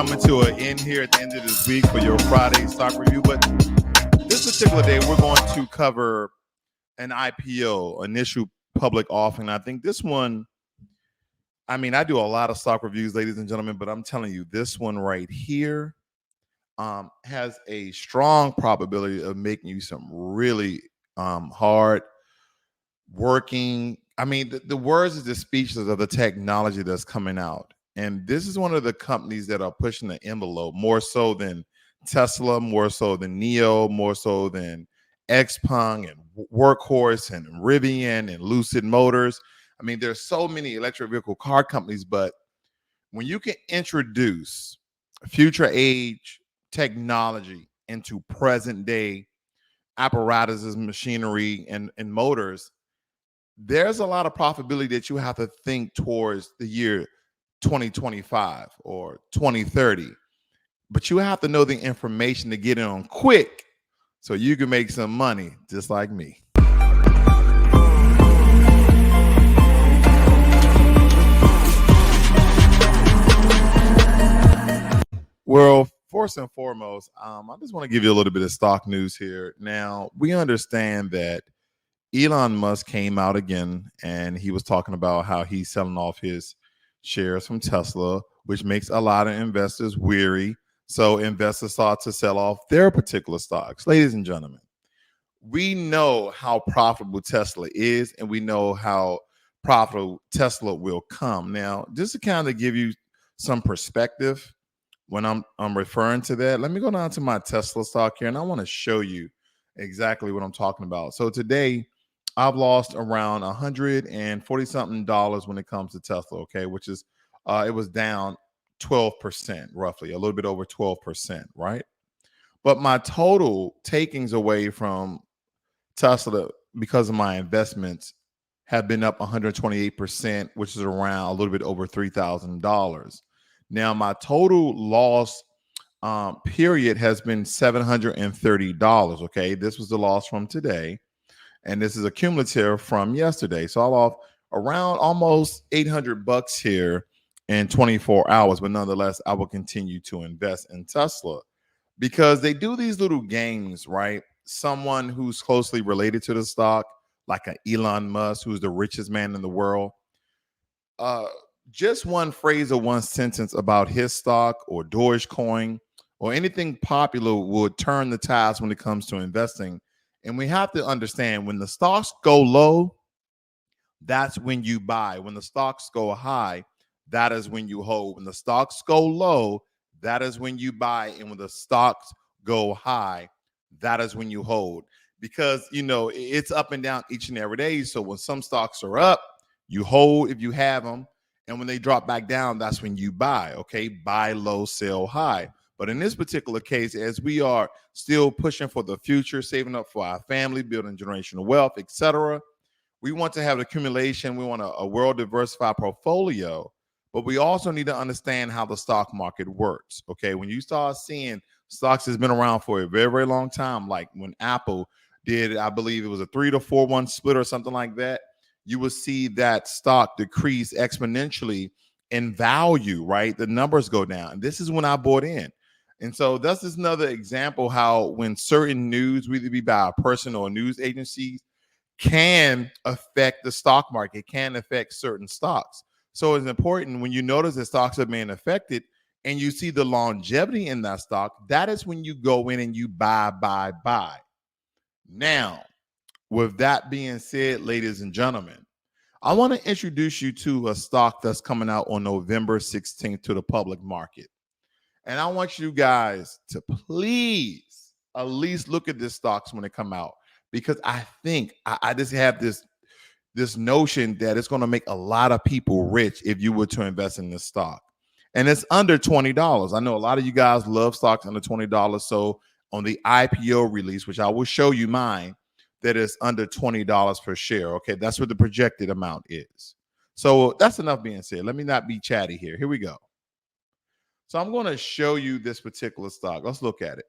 coming to an end here at the end of this week for your Friday stock review. But this particular day, we're going to cover an IPO, initial public offering. I think this one, I mean, I do a lot of stock reviews, ladies and gentlemen, but I'm telling you, this one right here has a strong probability of making you some really hard working. I mean, the words is the speeches of the technology that's coming out. And this is one of the companies that are pushing the envelope more so than Tesla, more so than NIO, more so than Xpeng and Workhorse and Rivian and Lucid Motors. I mean, there's so many electric vehicle car companies, but when you can introduce future age technology into present day apparatuses, machinery, and motors, there's a lot of profitability that you have to think towards the year 2025 or 2030. But you have to know the information to get in on quick so you can make some money just like me. Well, first and foremost, I just want to give you a little bit of stock news here. Now, we understand that Elon Musk came out again and he was talking about how he's selling off his shares from Tesla, which makes a lot of investors weary. So investors start to sell off their particular stocks. Ladies and gentlemen, we know how profitable Tesla is, and we know how profitable Tesla will come. Now, just to kind of give you some perspective when I'm referring to that, let me go down to my Tesla stock here, and I want to show you exactly what I'm talking about. So today, I've lost around $140 something when it comes to Tesla, okay, which is it was down 12%, roughly, a little bit over 12%, right? But my total takings away from Tesla because of my investments have been up 128%, which is around a little bit over $3,000. Now, my total loss period has been $730, okay? This was the loss from today. And this is a cumulative from yesterday. So I lost around almost $800 here in 24 hours. But nonetheless, I will continue to invest in Tesla because they do these little games, right? Someone who's closely related to the stock, like an Elon Musk, who's the richest man in the world, just one phrase or one sentence about his stock or Dogecoin or anything popular would turn the tides when it comes to investing. And we have to understand when the stocks go low, that's when you buy. When the stocks go high, that is when you hold. When the stocks go low, that is when you buy. And when the stocks go high, that is when you hold. Because, you know, it's up and down each and every day. So when some stocks are up, you hold if you have them. And when they drop back down, that's when you buy, okay? Buy low, sell high. But in this particular case, as we are still pushing for the future, saving up for our family, building generational wealth, etc., we want to have accumulation. We want a well-diversified portfolio, but we also need to understand how the stock market works, okay? When you start seeing stocks that's been around for a very, very long time, like when Apple did, I believe it was a 3 to 4-1 split or something like that, you will see that stock decrease exponentially in value, right? The numbers go down. And this is when I bought in. And so that's just another example how when certain news, whether it be by a person or news agencies, can affect the stock market, can affect certain stocks. So it's important when you notice that stocks are being affected and you see the longevity in that stock, that is when you go in and you buy. Now, with that being said, ladies and gentlemen, I want to introduce you to a stock that's coming out on November 16th to the public market. And I want you guys to please at least look at this stocks when they come out, because I think I just have this notion that it's going to make a lot of people rich if you were to invest in this stock. And it's under $20. I know a lot of you guys love stocks under $20. So on the IPO release, which I will show you mine, that is under $20 per share. Okay, that's what the projected amount is. So that's enough being said. Let me not be chatty here. Here we go. So I'm going to show you this particular stock. Let's look at it.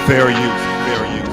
Fair use. Fair use.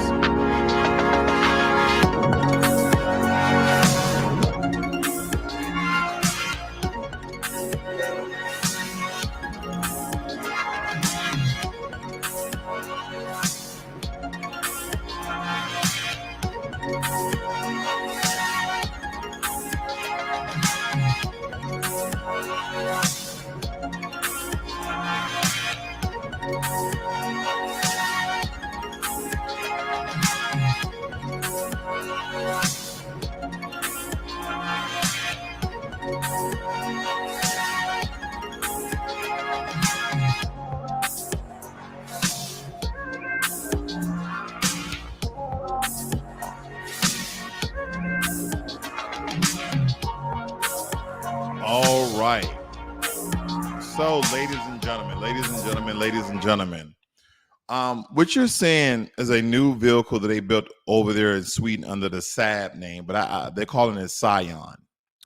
All right. So, ladies and gentlemen, what you're seeing is a new vehicle that they built over there in Sweden under the Saab name, but they're calling it Sion.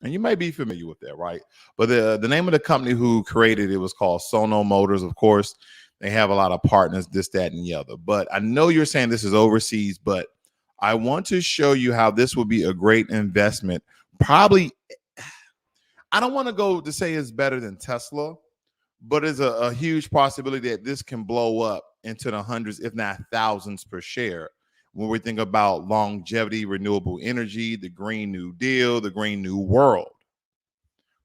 And you might be familiar with that, right? But the name of the company who created it was called Sono Motors. Of course, they have a lot of partners, this, that, and the other. But I know you're saying this is overseas, but I want to show you how this will be a great investment. Probably, I don't want to go to say it's better than Tesla, but it's a huge possibility that this can blow up into the hundreds, if not thousands per share. When we think about longevity, renewable energy, the Green New Deal, the Green New World.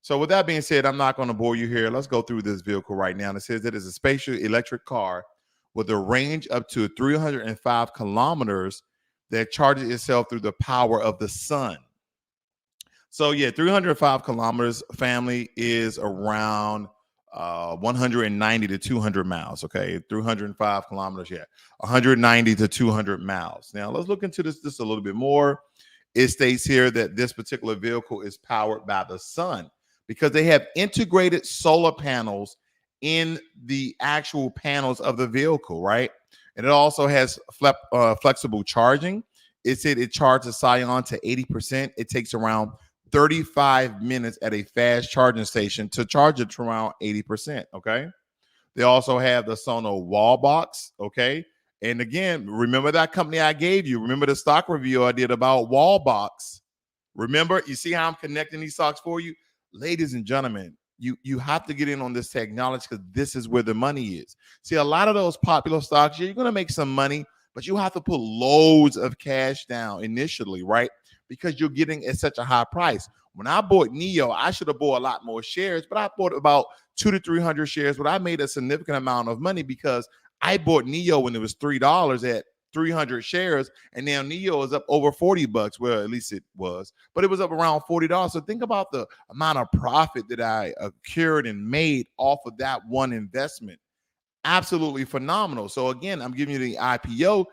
So with that being said, I'm not going to bore you here. Let's go through this vehicle right now. And it says that it's a spacious electric car with a range up to 305 kilometers that charges itself through the power of the sun. So yeah, 305 kilometers, family, is around 190 to 200 miles. Okay, 305 kilometers, yeah, 190 to 200 miles. Now let's look into this just a little bit more. It states here that this particular vehicle is powered by the sun because they have integrated solar panels in the actual panels of the vehicle, right? And it also has flexible charging. It said it charges Sion to 80%. It takes around 35 minutes at a fast charging station to charge it to around 80%. Okay. They also have the Sono wall box. Okay. And again, remember that company I gave you. Remember the stock review I did about wall box. Remember, you see how I'm connecting these stocks for you? Ladies and gentlemen, you have to get in on this technology because this is where the money is. See, a lot of those popular stocks, you're going to make some money, but you have to put loads of cash down initially, right? Because you're getting at such a high price. When I bought NIO, I should have bought a lot more shares, but I bought about 200 to 300 shares, but I made a significant amount of money because I bought NIO when it was $3 at 300 shares, and now NIO is up over $40. Well, at least it was, but it was up around $40. So think about the amount of profit that I accrued and made off of that one investment. Absolutely phenomenal. So again, I'm giving you the IPO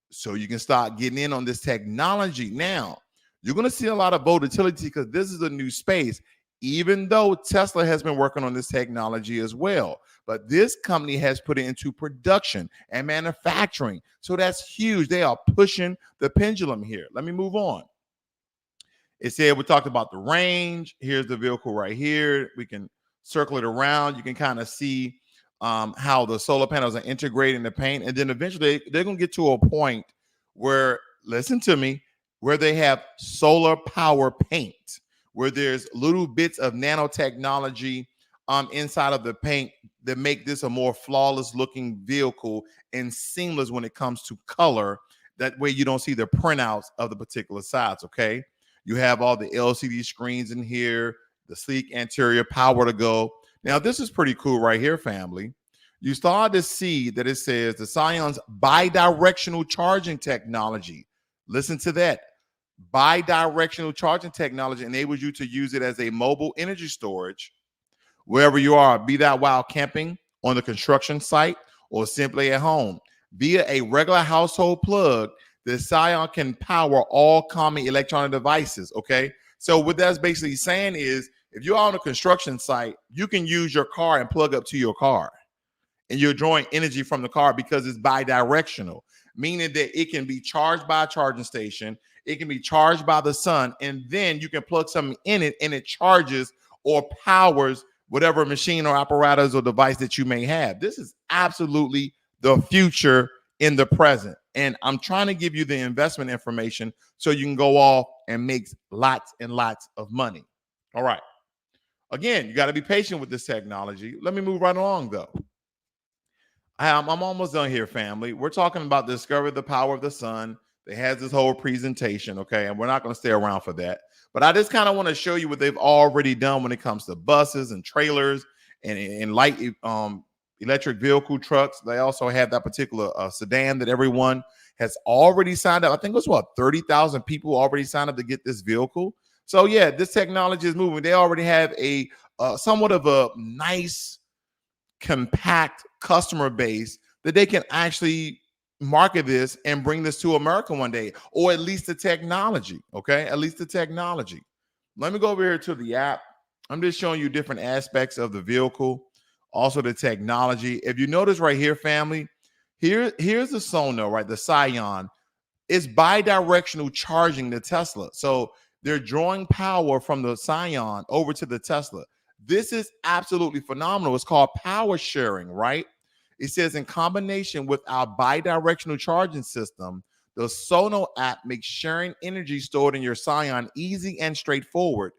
so you can start getting in on this technology. Now, you're going to see a lot of volatility because this is a new space, even though Tesla has been working on this technology as well. But this company has put it into production and manufacturing. So that's huge. They are pushing the pendulum here. Let me move on. It said we talked about the range. Here's the vehicle right here. We can circle it around. You can kind of see how the solar panels are integrating the paint. And then eventually they're going to get to a point where, listen to me, where they have solar power paint, where there's little bits of nanotechnology inside of the paint that make this a more flawless looking vehicle and seamless when it comes to color. That way you don't see the printouts of the particular sides, okay? You have all the LCD screens in here, the sleek interior, power to go. Now, this is pretty cool right here, family. You start to see that it says the Sion's bi-directional charging technology. Listen to that. Bi-directional charging technology enables you to use it as a mobile energy storage wherever you are, be that while camping, on the construction site, or simply at home. Via a regular household plug, the Sion can power all common electronic devices, okay? So what that's basically saying is if you're on a construction site, you can use your car and plug up to your car. And you're drawing energy from the car because it's bi-directional, meaning that it can be charged by a charging station, it can be charged by the sun, and then you can plug something in it and it charges or powers whatever machine or apparatus or device that you may have. This is absolutely the future in the present. And I'm trying to give you the investment information so you can go off and make lots and lots of money. All right. Again, you got to be patient with this technology. Let me move right along, though. I'm almost done here, family. We're talking about Discover the Power of the Sun. It has this whole presentation, okay? And we're not going to stay around for that. But I just kind of want to show you what they've already done when it comes to buses and trailers and light electric vehicle trucks. They also have that particular sedan that everyone has already signed up. I think it was, what, 30,000 people already signed up to get this vehicle. So, yeah, this technology is moving. They already have a somewhat of a nice, compact customer base that they can actually market this and bring this to America one day, or at least the technology. Okay, at least the technology. Let me go over here to the app. I'm just showing you different aspects of the vehicle, also the technology. If you notice right here, family, here's the Sono, right? The Sion. It's bi-directional charging the Tesla. So they're drawing power from the Sion over to the Tesla. This is absolutely phenomenal. It's called power sharing, right? It says in combination with our bi-directional charging system, the Sono app makes sharing energy stored in your Sion easy and straightforward,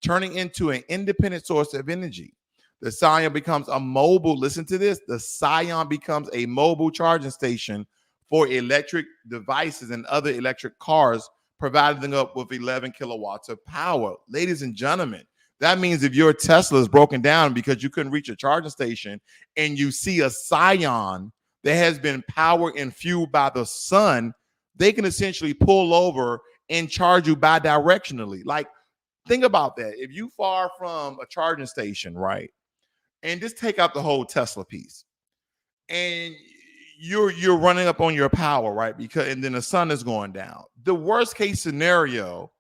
turning into an independent source of energy. The Sion becomes a mobile, listen to this, the Sion becomes a mobile charging station for electric devices and other electric cars, providing them up with 11 kilowatts of power. Ladies and gentlemen, that means if your Tesla is broken down because you couldn't reach a charging station and you see a Sion that has been powered and fueled by the sun, they can essentially pull over and charge you bi-directionally. Like, think about that. If you far from a charging station, right, and just take out the whole Tesla piece, and you're running up on your power, right? And then the sun is going down. The worst case scenario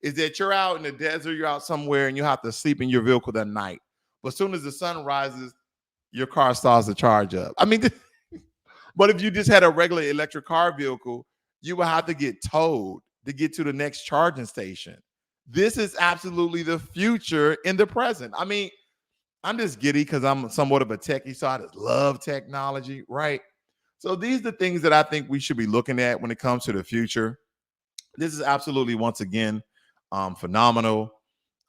is that you're out in the desert, you're out somewhere, and you have to sleep in your vehicle that night. But as soon as the sun rises, your car starts to charge up. I mean, but if you just had a regular electric car vehicle, you would have to get towed to get to the next charging station. This is absolutely the future in the present. I mean, I'm just giddy because I'm somewhat of a techie, so I just love technology, right? So these are the things that I think we should be looking at when it comes to the future. This is absolutely, once again, phenomenal.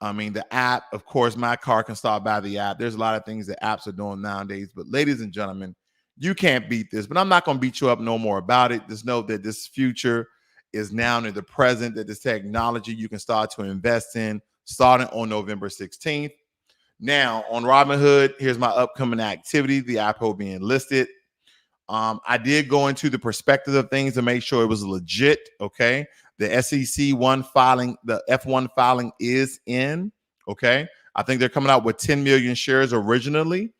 I mean, the app, of course, my car can start by the app. There's a lot of things that apps are doing nowadays. But ladies and gentlemen, you can't beat this. But I'm not going to beat you up no more about it. Just know that this future is now in the present, that this technology you can start to invest in starting on November 16th. Now, on Robinhood, here's my upcoming activity, the IPO being listed. I did go into the perspective of things to make sure it was legit. Okay. The SEC filing, the F1 filing is in. Okay. I think they're coming out with 10 million shares originally.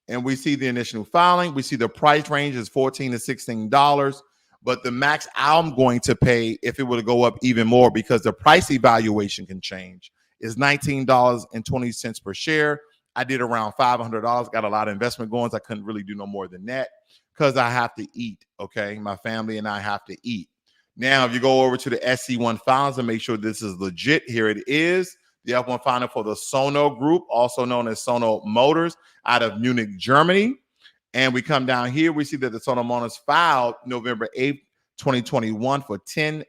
And we see the initial filing. We see the price range is $14 to $16. But the max I'm going to pay, if it were to go up even more, because the price evaluation can change, is $19.20 per share. I did around $500. Got a lot of investment going. So I couldn't really do no more than that because I have to eat. Okay. My family and I have to eat. Now, if you go over to the SC1 filings and make sure this is legit, here it is. The F1 filing for the Sono Group, also known as Sono Motors, out of Munich, Germany. And we come down here, we see that the Sono Motors filed November 8th, 2021 for 10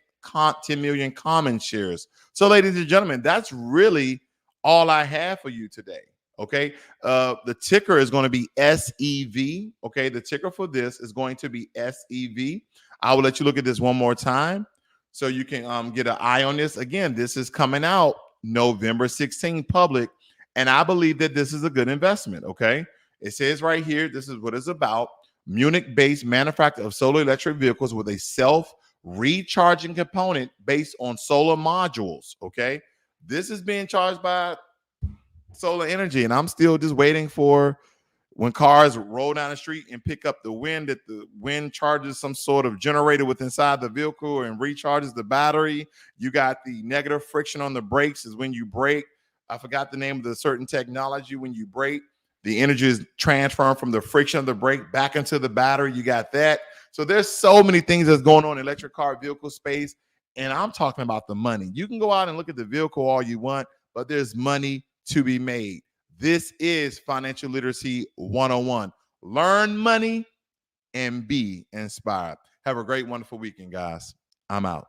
million common shares. So, ladies and gentlemen, that's really all I have for you today. Okay. The ticker is going to be SEV. Okay. The ticker for this is going to be SEV. I will let you look at this one more time so you can get an eye on this. Again, this is coming out November 16th public, and I believe that this is a good investment. Okay. It says right here, this is what it's about. Munich-based manufacturer of solar electric vehicles with a self-recharging component based on solar modules. Okay. This is being charged by solar energy, and I'm still just waiting for when cars roll down the street and pick up the wind, that the wind charges some sort of generator within inside the vehicle and recharges the battery. You got the negative friction on the brakes is when you brake. I forgot the name of the certain technology. When you brake, the energy is transferring from the friction of the brake back into the battery. You got that. So there's so many things that's going on in electric car vehicle space. And I'm talking about the money. You can go out and look at the vehicle all you want, but there's money to be made. This is Financial Literacy 101. Learn money and be inspired. Have a great, wonderful weekend, guys. I'm out.